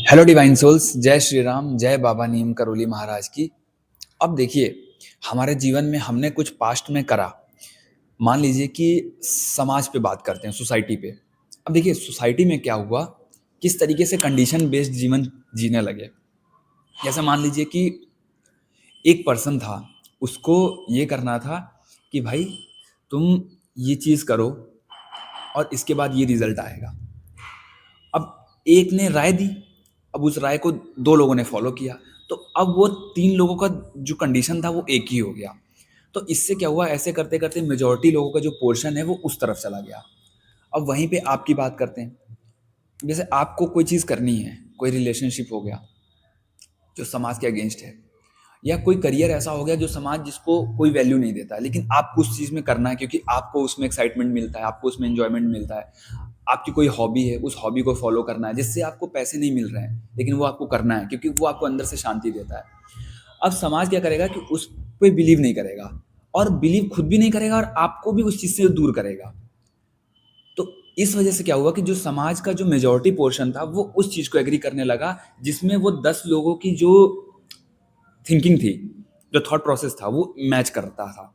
Hello divine souls, जय श्री राम, जय बाबा नीम करोली महाराज की। अब देखिए, हमारे जीवन में हमने कुछ पास्ट में करा। मान लीजिए कि समाज पे बात करते हैं, सोसाइटी पे। अब देखिए, सोसाइटी में क्या हुआ, किस तरीके से कंडीशन बेस्ड जीवन जीने लगे। जैसे मान लीजिए कि एक पर्सन था, उसको ये करना था कि भाई तुम ये चीज़ करो और इसके बाद ये रिजल्ट आएगा। अब एक ने राय दी, अब उस राय को दो लोगों ने फॉलो किया, तो अब वो तीन लोगों का जो कंडीशन था वो एक ही हो गया। तो इससे क्या हुआ, ऐसे करते करते मेजोरिटी लोगों का जो पोर्शन है वो उस तरफ चला गया। अब वहीं पे आपकी बात करते हैं। जैसे आपको कोई चीज़ करनी है, कोई रिलेशनशिप हो गया जो समाज के अगेंस्ट है, या कोई करियर ऐसा हो गया जो समाज जिसको कोई वैल्यू नहीं देता है, लेकिन आपको उस चीज़ में करना है क्योंकि आपको उसमें एक्साइटमेंट मिलता है, आपको उसमें एंजॉयमेंट मिलता है। आपकी कोई हॉबी है, उस हॉबी को फॉलो करना है जिससे आपको पैसे नहीं मिल रहे हैं, लेकिन वो आपको करना है क्योंकि वो आपको अंदर से शांति देता है। अब समाज क्या करेगा कि उस पे बिलीव नहीं करेगा, और बिलीव खुद भी नहीं करेगा और आपको भी उस चीज़ से दूर करेगा। तो इस वजह से क्या हुआ कि जो समाज का जो मेजॉरिटी पोर्शन था वो उस चीज़ को एग्री करने लगा, जिसमें वो 10 लोगों की जो थिंकिंग थी, जो थॉट प्रोसेस था, वो मैच करता था।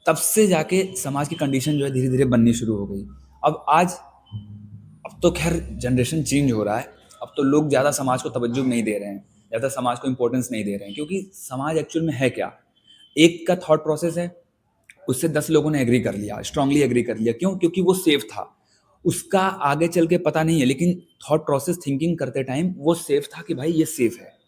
तब से जाके समाज की कंडीशन जो है धीरे धीरे बननी शुरू हो गई। अब तो खैर जनरेशन चेंज हो रहा है। अब तो लोग ज़्यादा समाज को तवज्जो नहीं दे रहे हैं, ज़्यादा समाज को इंपॉर्टेंस नहीं दे रहे हैं, क्योंकि समाज एक्चुअल में है क्या, एक का थॉट प्रोसेस है, उससे 10 लोगों ने एग्री कर लिया, स्ट्रांगली एग्री कर लिया। क्यों? क्योंकि वो सेफ था। उसका आगे चल के पता नहीं है, लेकिन थॉट प्रोसेस थिंकिंग करते टाइम वो सेफ था कि भाई ये सेफ है।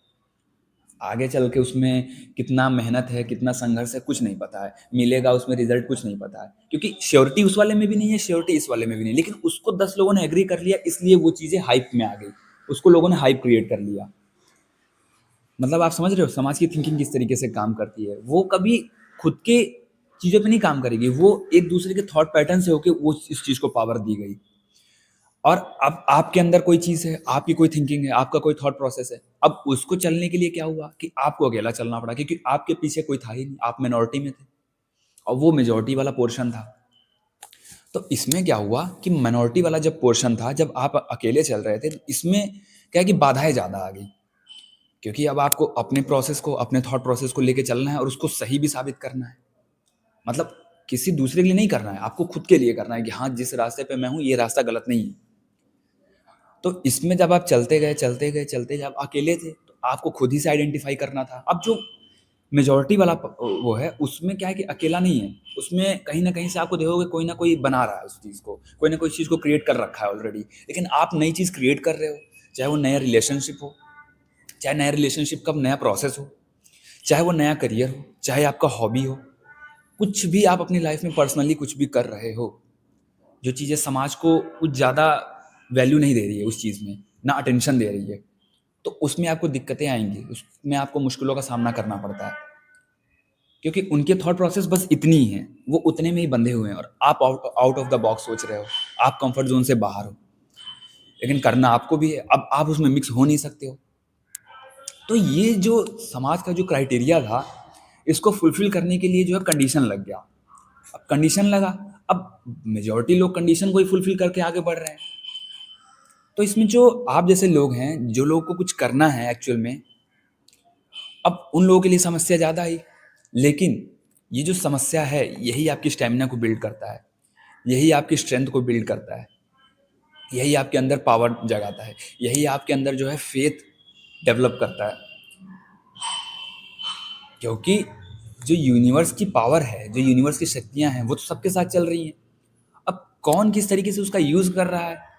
आगे चल के उसमें कितना मेहनत है, कितना संघर्ष है, कुछ नहीं पता है, मिलेगा उसमें रिजल्ट कुछ नहीं पता है, क्योंकि श्योरिटी उस वाले में भी नहीं है, श्योरिटी इस वाले में भी नहीं, लेकिन उसको 10 लोगों ने एग्री कर लिया, इसलिए वो चीज़ें हाइप में आ गई। उसको लोगों ने हाइप क्रिएट कर लिया। मतलब आप समझ रहे हो समाज की थिंकिंग किस तरीके से काम करती है। वो कभी खुद के चीज़ों पे नहीं काम करेगी, वो एक दूसरे के थॉट पैटर्न से होकर वो इस चीज़ को पावर दी गई। और अब आपके अंदर कोई चीज़ है, आपकी कोई थिंकिंग है, आपका कोई थॉट प्रोसेस है। अब उसको चलने के लिए क्या हुआ कि आपको अकेला चलना पड़ा, क्योंकि आपके पीछे कोई था ही नहीं, आप मिनॉरिटी में थे और वो मेजॉरिटी वाला पोर्शन था। तो इसमें क्या हुआ कि माइनॉरिटी वाला जब पोर्शन था, जब आप अकेले चल रहे थे, तो इसमें क्या है कि बाधाएं ज़्यादा आ गई, क्योंकि अब आपको अपने प्रोसेस को, अपने थॉट प्रोसेस को लेके चलना है और उसको सही भी साबित करना है। मतलब किसी दूसरे के लिए नहीं करना है, आपको खुद के लिए करना है कि हाँ, जिस रास्ते पे मैं हूँ ये रास्ता गलत नहीं है। तो इसमें जब आप चलते गए चलते गए चलते, जब अकेले थे तो आपको खुद ही से आइडेंटिफाई करना था। अब जो मेजोरिटी वाला वो है, उसमें क्या है कि अकेला नहीं है, उसमें कहीं ना कहीं से आपको देखोगे कोई ना कोई बना रहा है उस चीज़ को, कोई ना कोई चीज़ को क्रिएट कर रखा है ऑलरेडी, लेकिन आप नई चीज़ क्रिएट कर रहे हो। चाहे वो नया रिलेशनशिप हो, चाहे नया रिलेशनशिप का नया प्रोसेस हो, चाहे वो नया करियर हो, चाहे आपका हॉबी हो, कुछ भी आप अपनी लाइफ में पर्सनली कुछ भी कर रहे हो, जो चीज़ें समाज को कुछ ज़्यादा वैल्यू नहीं दे रही है, उस चीज़ में ना अटेंशन दे रही है, तो उसमें आपको दिक्कतें आएंगी, उसमें आपको मुश्किलों का सामना करना पड़ता है, क्योंकि उनके थॉट प्रोसेस बस इतनी ही है, वो उतने में ही बंधे हुए हैं, और आप आउट ऑफ द बॉक्स सोच रहे हो, आप कंफर्ट जोन से बाहर हो, लेकिन करना आपको भी है। अब आप उसमें मिक्स हो नहीं सकते हो। तो ये जो समाज का जो क्राइटेरिया था, इसको फुलफिल करने के लिए जो है कंडीशन लग गया। अब कंडीशन लगा, अब मेजोरिटी लोग कंडीशन को ही फुलफिल करके आगे बढ़ रहे हैं। तो इसमें जो आप जैसे लोग हैं, जो लोगों को कुछ करना है एक्चुअल में, अब उन लोगों के लिए समस्या ज़्यादा आई। लेकिन ये जो समस्या है, यही आपकी स्टेमिना को बिल्ड करता है, यही आपकी स्ट्रेंथ को बिल्ड करता है, यही आपके अंदर पावर जगाता है, यही आपके अंदर जो है फेथ डेवलप करता है। क्योंकि जो यूनिवर्स की पावर है, जो यूनिवर्स की शक्तियाँ हैं, वो तो सबके साथ चल रही हैं। अब कौन किस तरीके से उसका यूज़ कर रहा है,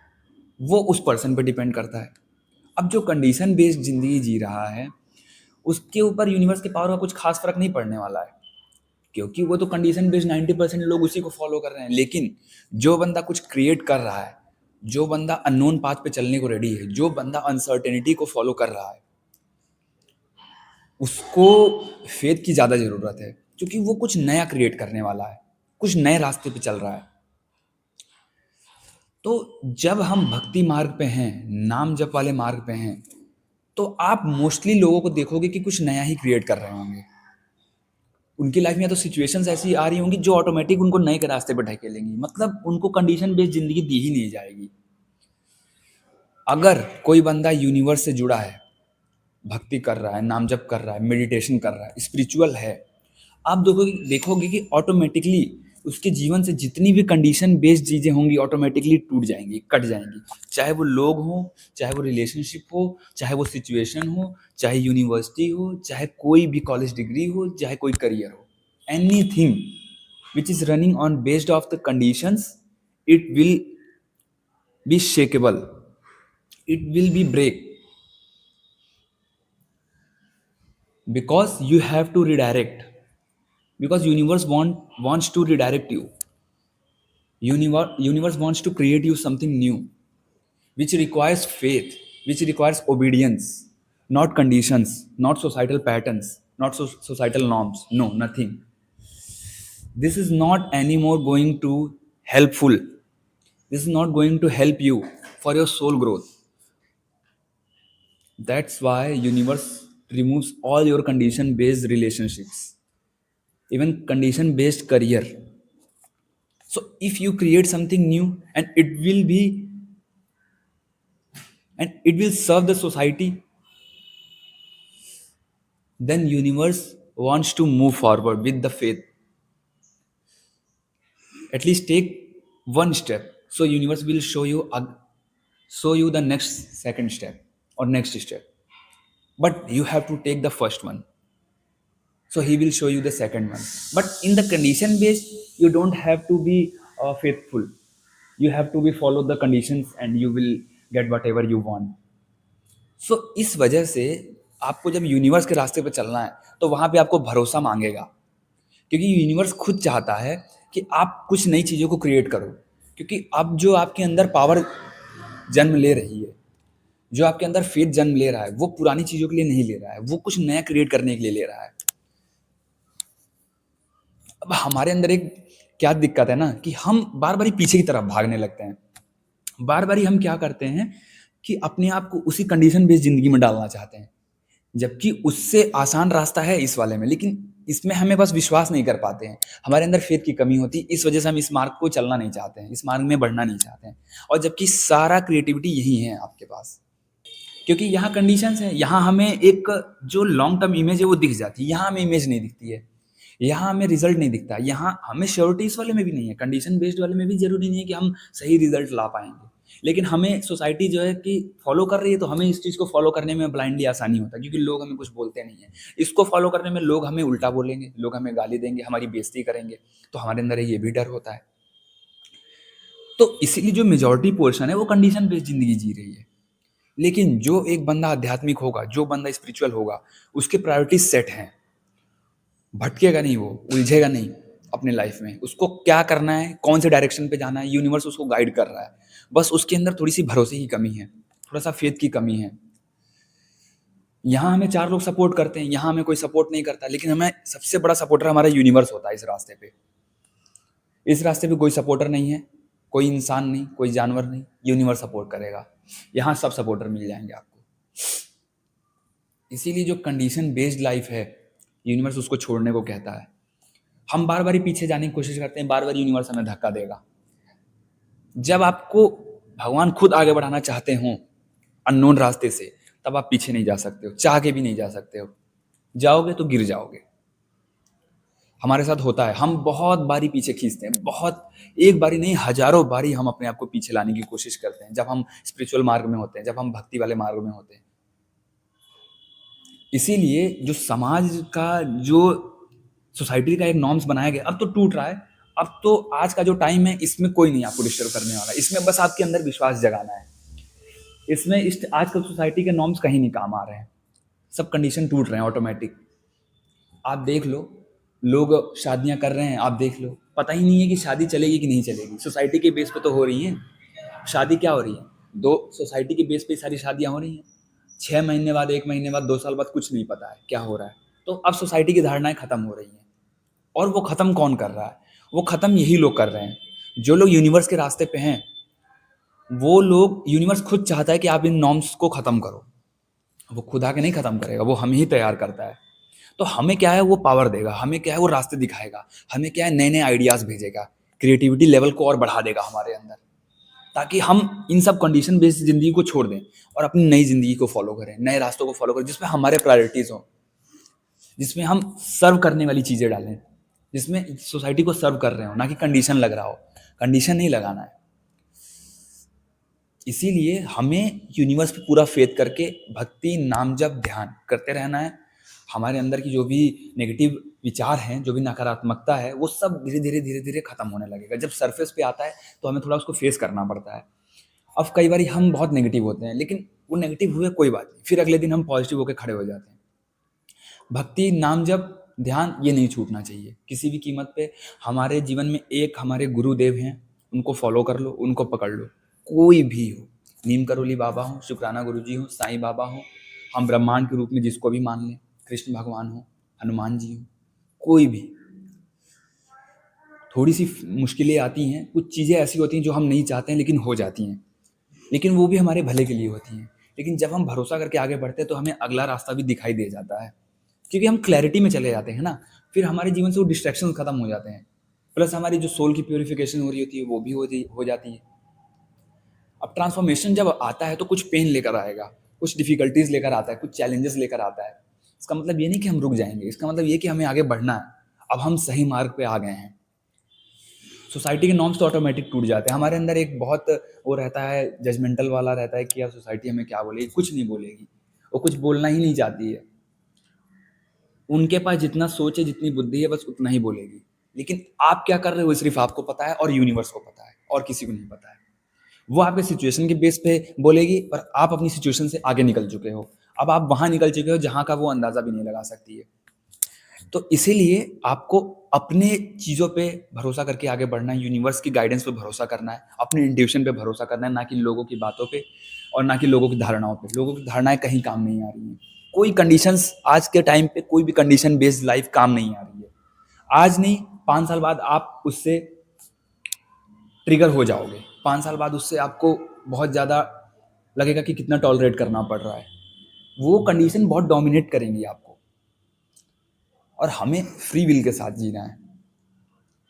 वो उस पर्सन पे डिपेंड करता है। अब जो कंडीशन बेस्ड ज़िंदगी जी रहा है, उसके ऊपर यूनिवर्स के पावर का कुछ खास फर्क नहीं पड़ने वाला है, क्योंकि वो तो कंडीशन बेस्ड 90% लोग उसी को फॉलो कर रहे हैं। लेकिन जो बंदा कुछ क्रिएट कर रहा है, जो बंदा अननोन पाथ पे चलने को रेडी है, जो बंदा अनसर्टेनिटी को फॉलो कर रहा है, उसको फेथ की ज़्यादा ज़रूरत है, क्योंकि वो कुछ नया क्रिएट करने वाला है, कुछ नए रास्ते पे चल रहा है। तो जब हम भक्ति मार्ग पे हैं, नाम जप वाले मार्ग पे हैं, तो आप मोस्टली लोगों को देखोगे कि कुछ नया ही क्रिएट कर रहे होंगे। उनकी लाइफ में या तो सिचुएशंस ऐसी आ रही होंगी जो ऑटोमेटिक उनको नए के रास्ते पर ढकेलेंगी, मतलब उनको कंडीशन बेस्ड जिंदगी दी ही नहीं जाएगी। अगर कोई बंदा यूनिवर्स से जुड़ा है, भक्ति कर रहा है, नाम जप कर रहा है, मेडिटेशन कर रहा है, स्पिरिचुअल है, आप देखोगे देखोगे कि ऑटोमेटिकली उसके जीवन से जितनी भी कंडीशन बेस्ड चीज़ें होंगी ऑटोमेटिकली टूट जाएंगी, कट जाएंगी। चाहे वो लोग हों, चाहे वो रिलेशनशिप हो, चाहे वो सिचुएशन हो, चाहे यूनिवर्सिटी हो, चाहे कोई भी कॉलेज डिग्री हो, चाहे कोई करियर हो, anything which is running on based of the conditions, it will be shakeable, it will be break, because you have to redirect, because wants to redirect you. Universe wants to create you something new, which requires faith, which requires obedience, not conditions, not societal patterns, not societal norms. No, nothing. This is not anymore going to helpful. This is not going to help you for your soul growth. That's why universe removes all your condition based relationships, even condition based career. So if you create something new and it will serve the society, then universe wants to move forward with the faith. At least take one step. So universe will show you the next second step or next step. But you have to take the first one. So he will show you the second one. But in the condition based, you don't have to be faithful. You have to be follow the conditions and you will get whatever you want. सो इस वजह से आपको जब universe के रास्ते पे चलना है तो वहाँ पे आपको भरोसा मांगेगा, क्योंकि यूनिवर्स खुद चाहता है कि आप कुछ नई चीज़ों को क्रिएट करो। क्योंकि अब जो आपके अंदर पावर जन्म ले रही है, जो आपके अंदर फेथ जन्म ले रहा है, वो पुरानी चीज़ों के लिए नहीं ले रहा है, वो कुछ नया क्रिएट करने के लिए ले रहा है। अब हमारे अंदर एक क्या दिक्कत है ना कि हम बार बार पीछे की तरफ भागने लगते हैं। बार बार हम क्या करते हैं कि अपने आप को उसी कंडीशन बेस्ड जिंदगी में डालना चाहते हैं, जबकि उससे आसान रास्ता है इस वाले में, लेकिन इसमें हमें बस विश्वास नहीं कर पाते हैं। हमारे अंदर फेथ की कमी होती है, इस वजह से हम इस मार्ग को चलना नहीं चाहते हैं, इस मार्ग में बढ़ना नहीं चाहते हैं। और जबकि सारा क्रिएटिविटी यही है आपके पास, क्योंकि यहाँ कंडीशंस हैं। यहाँ हमें एक जो लॉन्ग टर्म इमेज है वो दिख जाती है, यहाँ हमें इमेज नहीं दिखती है, यहाँ हमें रिजल्ट नहीं दिखता, यहाँ हमें श्योरिटी इस वाले में भी नहीं है। कंडीशन बेस्ड वाले में भी जरूरी नहीं है कि हम सही रिजल्ट ला पाएंगे, लेकिन हमें सोसाइटी जो है कि फॉलो कर रही है, तो हमें इस चीज़ को फॉलो करने में ब्लाइंडली आसानी होता है, क्योंकि लोग हमें कुछ बोलते नहीं है। इसको फॉलो करने में लोग हमें उल्टा बोलेंगे, लोग हमें गाली देंगे, हमारी बेइज्जती करेंगे, तो हमारे अंदर ये भी डर होता है। तो इसीलिए जो मेजॉरिटी पोर्शन है वो कंडीशन बेस्ड जिंदगी जी रही है। लेकिन जो एक बंदा आध्यात्मिक होगा, जो बंदा स्पिरिचुअल होगा, उसके प्रायोरिटीज सेट हैं, भटकेगा नहीं, वो उलझेगा नहीं अपने लाइफ में। उसको क्या करना है, कौन से डायरेक्शन पे जाना है, यूनिवर्स उसको गाइड कर रहा है। बस उसके अंदर थोड़ी सी भरोसे की कमी है, थोड़ा सा फेथ की कमी है। यहाँ हमें 4 लोग सपोर्ट करते हैं, यहाँ हमें कोई सपोर्ट नहीं करता, लेकिन हमें सबसे बड़ा सपोर्टर हमारा यूनिवर्स होता है इस रास्ते पे। इस रास्ते पे कोई सपोर्टर नहीं है, कोई इंसान नहीं, कोई जानवर नहीं, यूनिवर्स सपोर्ट करेगा। यहाँ सब सपोर्टर मिल जाएंगे आपको। इसीलिए जो कंडीशन बेस्ड लाइफ है, यूनिवर्स उसको छोड़ने को कहता है। हम बार बार पीछे जाने की कोशिश करते हैं, बार बार यूनिवर्स हमें धक्का देगा। जब आपको भगवान खुद आगे बढ़ाना चाहते हो अननोन रास्ते से, तब आप पीछे नहीं जा सकते हो, चाह के भी नहीं जा सकते हो। जाओगे तो गिर जाओगे। हमारे साथ होता है, हम बहुत बारी पीछे खींचते हैं, बहुत, एक बारी नहीं हजारों बारी हम अपने आप को पीछे लाने की कोशिश करते हैं, जब हम स्पिरिचुअल मार्ग में होते हैं, जब हम भक्ति वाले मार्ग में होते हैं। इसीलिए जो समाज का, जो सोसाइटी का एक नॉर्म्स बनाया गया, अब तो टूट रहा है। अब तो आज का जो टाइम है, इसमें कोई नहीं आपको डिस्टर्ब करने वाला, इसमें बस आपके अंदर विश्वास जगाना है। इसमें आजकल सोसाइटी के नॉर्म्स कहीं नहीं काम आ रहे हैं, सब कंडीशन टूट रहे हैं ऑटोमेटिक। आप देख लो, लोग शादियां कर रहे हैं, आप देख लो, पता ही नहीं है कि शादी चलेगी कि नहीं चलेगी। सोसाइटी के बेस पे तो हो रही है शादी। क्या हो रही है, दो सोसाइटी के बेस पे सारी शादियां हो रही हैं। 6 महीने बाद, 1 महीने बाद, 2 साल बाद कुछ नहीं पता है क्या हो रहा है। तो अब सोसाइटी की धारणाएं खत्म हो रही हैं। और वो खत्म कौन कर रहा है, वो खत्म यही लोग कर रहे हैं, जो लोग यूनिवर्स के रास्ते पे हैं। वो लोग, यूनिवर्स खुद चाहता है कि आप इन नॉर्म्स को खत्म करो। वो खुद आके नहीं खत्म करेगा, वो हम ही तैयार करता है। तो हमें क्या है, वो पावर देगा, हमें क्या है, वो रास्ते दिखाएगा, हमें क्या है, नए नए आइडियाज भेजेगा, क्रिएटिविटी लेवल को और बढ़ा देगा हमारे अंदर। ताकि हम इन सब कंडीशन बेस्ड ज़िंदगी को छोड़ दें और अपनी नई ज़िंदगी को फ़ॉलो करें, नए रास्तों को फ़ॉलो करें, जिसमें हमारे प्रायोरिटीज़ हों, जिसमें हम सर्व करने वाली चीज़ें डालें, जिसमें सोसाइटी को सर्व कर रहे हो, ना कि कंडीशन लग रहा हो। कंडीशन नहीं लगाना है। इसीलिए हमें यूनिवर्स पे पूरा फेथ करके भक्ति, नाम जप, ध्यान करते रहना है। हमारे अंदर की जो भी नेगेटिव विचार हैं, जो भी नकारात्मकता है, वो सब धीरे-धीरे खत्म होने लगेगा। जब सरफेस पे आता है, तो हमें थोड़ा उसको फेस करना पड़ता है। अब कई बारी हम बहुत नेगेटिव होते हैं, लेकिन वो नेगेटिव हुए कोई बात नहीं, फिर अगले दिन हम पॉजिटिव होके खड़े हो जाते हैं। भक्ति, नाम जप, ध्यान ये नहीं छूटना चाहिए किसी भी कीमत पे। हमारे जीवन में एक हमारे गुरुदेव हैं, उनको फॉलो कर लो, उनको पकड़ लो, कोई भी हो। नीम करोली बाबा हो, शुक्राना गुरुजी हो, साईं बाबा हो, हम ब्रह्मांड के रूप में जिसको भी मान लें, कृष्ण भगवान हो, हनुमान जी हो, कोई भी। थोड़ी सी मुश्किलें आती हैं, कुछ चीज़ें ऐसी होती हैं जो हम नहीं चाहते हैं लेकिन हो जाती हैं, लेकिन वो भी हमारे भले के लिए होती हैं। लेकिन जब हम भरोसा करके आगे बढ़ते हैं, तो हमें अगला रास्ता भी दिखाई दे जाता है, क्योंकि हम क्लैरिटी में चले जाते हैं ना। फिर हमारे जीवन से वो डिस्ट्रैक्शन खत्म हो जाते हैं, प्लस हमारी जो सोल की प्योरिफिकेशन हो रही होती है वो भी हो जाती है। अब ट्रांसफॉर्मेशन जब आता है तो कुछ पेन लेकर आएगा, कुछ डिफिकल्टीज लेकर आता है, कुछ चैलेंजेस लेकर आता है। इसका मतलब ये नहीं कि हम रुक जाएंगे, इसका मतलब ये कि हमें आगे बढ़ना है। अब हम सही मार्ग पे आ गए हैं। सोसाइटी के नॉर्म्स तो ऑटोमेटिक टूट जाते हैं। हमारे अंदर एक बहुत वो रहता है, जजमेंटल वाला रहता है कि यार सोसाइटी हमें क्या बोलेगी, कुछ नहीं बोलेगी, वो कुछ बोलना ही नहीं चाहती है। उनके पास जितना सोच है, जितनी बुद्धि है, बस उतना ही बोलेगी। लेकिन आप क्या कर रहे हो सिर्फ आपको पता है और यूनिवर्स को पता है, और किसी को नहीं पता है। वो आपके सिचुएशन के बेस पे बोलेगी, पर आप अपनी सिचुएशन से आगे निकल चुके हो। अब आप वहां निकल चुके हो जहां का वो अंदाजा भी नहीं लगा सकती है। तो इसीलिए आपको अपने चीज़ों पे भरोसा करके आगे बढ़ना है, यूनिवर्स की गाइडेंस पे भरोसा करना है, अपने इंट्यूशन पे भरोसा करना है, ना कि लोगों की बातों पे और ना कि लोगों की धारणाओं पे। लोगों की धारणाएं कहीं काम नहीं आ रही हैं। कोई कंडीशंस आज के टाइम पे, कोई भी कंडीशन बेस्ड लाइफ काम नहीं आ रही है। आज नहीं, 5 साल बाद आप उससे ट्रिगर हो जाओगे। 5 साल बाद उससे आपको बहुत ज़्यादा लगेगा कि कितना टॉलरेट करना पड़ रहा है। वो कंडीशन बहुत डोमिनेट करेंगी आपको, और हमें फ्री विल के साथ जीना है।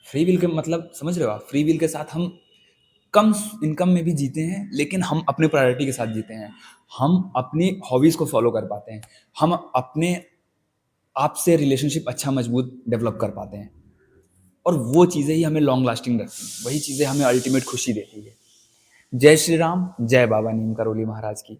फ्री विल के मतलब समझ रहे हो आप? फ्री विल के साथ हम कम इनकम में भी जीते हैं, लेकिन हम अपने प्रायोरिटी के साथ जीते हैं। हम अपनी हॉबीज़ को फॉलो कर पाते हैं। हम अपने आप से रिलेशनशिप अच्छा मजबूत डेवलप कर पाते हैं, और वो चीज़ें ही हमें लॉन्ग लास्टिंग रखती हैं। वही चीज़ें हमें अल्टीमेट खुशी देती है। जय श्री राम, जय बाबा नीम करोली महाराज की।